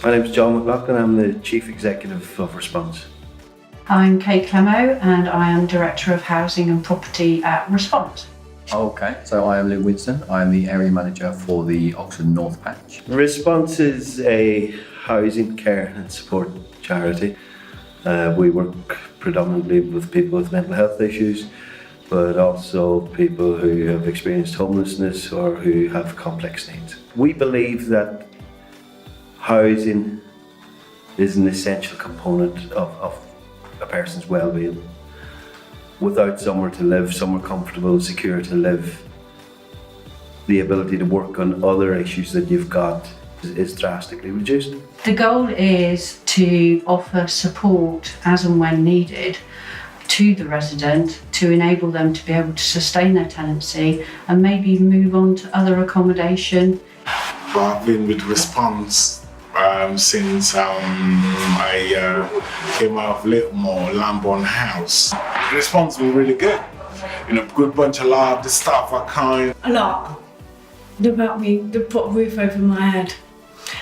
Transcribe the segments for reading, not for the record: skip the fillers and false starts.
My name is John McLaughlin. I'm the Chief Executive of Response. I'm Kate Clemo and I am Director of Housing and Property at Response. Okay, so I am Lou Winston. I am the Area Manager for the Oxford North Patch. Response is a housing, care and support charity. We work predominantly with people with mental health issues, but also people who have experienced homelessness or who have complex needs. We believe that housing is an essential component of a person's well-being. Without somewhere to live, somewhere comfortable, secure to live, the ability to work on other issues that you've got is drastically reduced. The goal is to offer support as and when needed to the resident to enable them to be able to sustain their tenancy and maybe move on to other accommodation. I've been with Response since I came out of Littlemore, Lambourne House. Response was really good. Good bunch of love, the staff are kind. A lot. About me, they put a roof over my head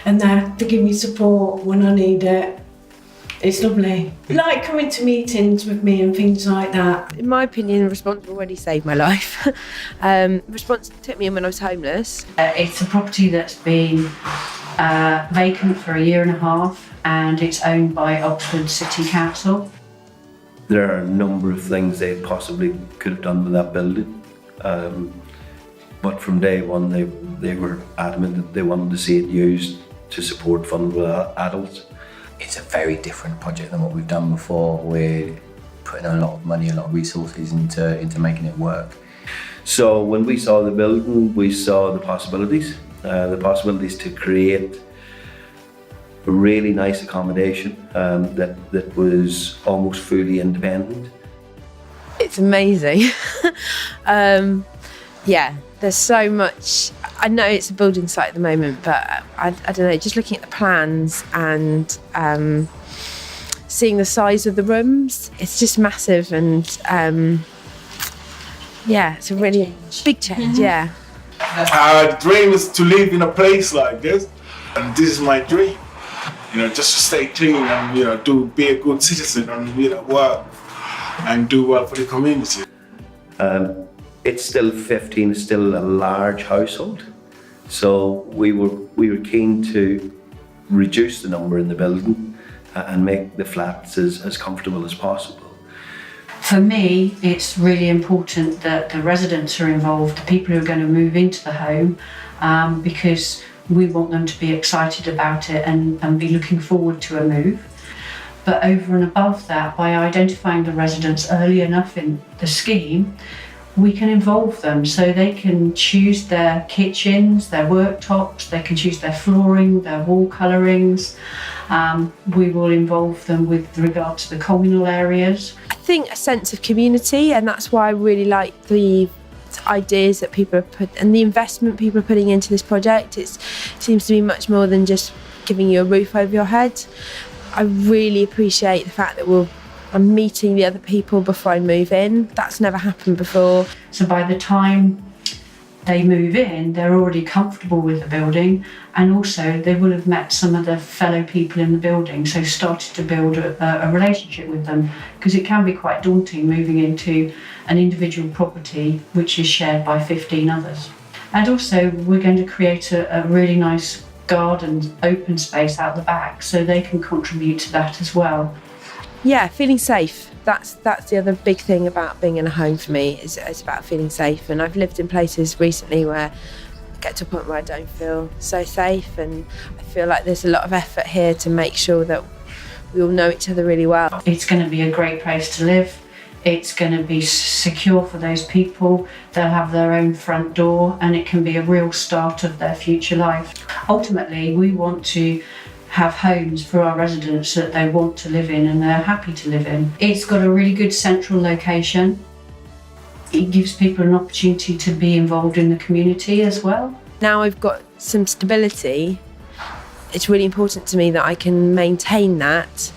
and they give me support when I need it. It's lovely. Like coming to meetings with me and things like that. In my opinion, Response already saved my life. Response took me in when I was homeless. It's a property that's been vacant for a year and a half and it's owned by Oxford City Council. There are a number of things they possibly could have done with that building. But from day one, they were adamant that they wanted to see it used to support vulnerable adults. It's a very different project than what we've done before. We're putting a lot of money, a lot of resources into making it work. So when we saw the building, we saw the possibilities to create a really nice accommodation that was almost fully independent. It's amazing. Yeah, there's so much. I know it's a building site at the moment, but I don't know, just looking at the plans and seeing the size of the rooms, it's just massive and yeah, it's a really big change, yeah. Our dream is to live in a place like this, and this is my dream. Just to stay clean and to be a good citizen and work and do well for the community. It's still 15, it's still a large household, so we were keen to reduce the number in the building and make the flats as comfortable as possible. For me, it's really important that the residents are involved, the people who are going to move into the home, because we want them to be excited about it and be looking forward to a move. But over and above that, by identifying the residents early enough in the scheme, we can involve them so they can choose their kitchens, their worktops, they can choose their flooring, their wall colourings. We will involve them with regard to the communal areas. I think a sense of community, and that's why I really like the ideas that people have put and the investment people are putting into this project. It seems to be much more than just giving you a roof over your head. I really appreciate the fact that I'm meeting the other people before I move in. That's never happened before. So by the time they move in, they're already comfortable with the building, and also they will have met some of the fellow people in the building, so started to build a relationship with them, because it can be quite daunting moving into an individual property which is shared by 15 others. And also we're going to create a really nice garden, open space out the back, so they can contribute to that as well. Yeah, feeling safe. That's the other big thing about being in a home for me, is it's about feeling safe. And I've lived in places recently where I get to a point where I don't feel so safe, and I feel like there's a lot of effort here to make sure that we all know each other really well. It's going to be a great place to live. It's going to be secure for those people. They'll have their own front door, and it can be a real start of their future life. Ultimately, we want to have homes for our residents that they want to live in and they're happy to live in. It's got a really good central location. It gives people an opportunity to be involved in the community as well. Now I've got some stability, it's really important to me that I can maintain that.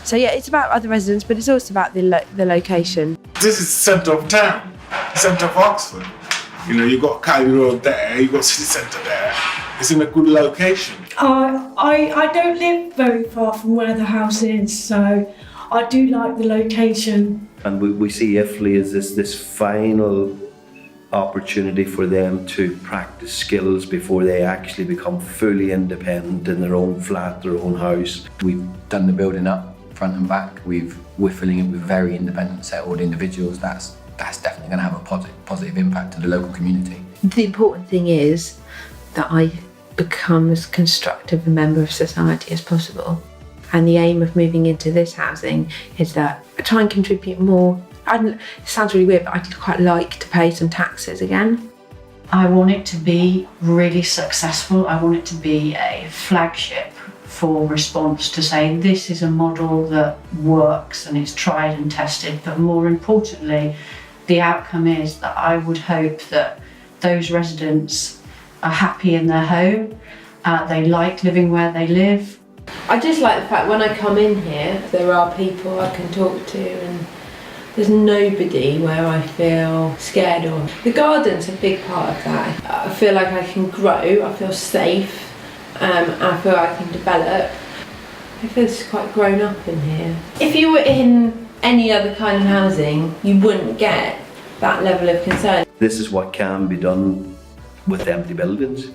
So yeah, it's about other residents, but it's also about the location. This is centre of town, centre of Oxford. You got Cali Road there, you got City Centre there. It's in a good location. I I don't live very far from where the house is, so I do like the location. And we see Iffley as this final opportunity for them to practice skills before they actually become fully independent in their own flat, their own house. We've done the building up front and back. We're filling it with very independent, settled individuals. That's definitely going to have a positive impact to the local community. The important thing is that I become as constructive a member of society as possible. And the aim of moving into this housing is that I try and contribute more. It sounds really weird, but I'd quite like to pay some taxes again. I want it to be really successful. I want it to be a flagship for Response, to say this is a model that works and it's tried and tested, but more importantly, the outcome is that I would hope that those residents are happy in their home, they like living where they live. I just like the fact when I come in here, there are people I can talk to and there's nobody where I feel scared of. The garden's a big part of that. I feel like I can grow, I feel safe, I feel I can develop. I feel it's quite grown up in here. If you were in any other kind of housing, you wouldn't get that level of concern. This is what can be done with empty buildings,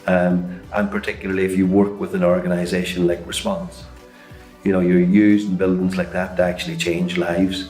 and particularly if you work with an organisation like Response. You know, you're using buildings like that to actually change lives.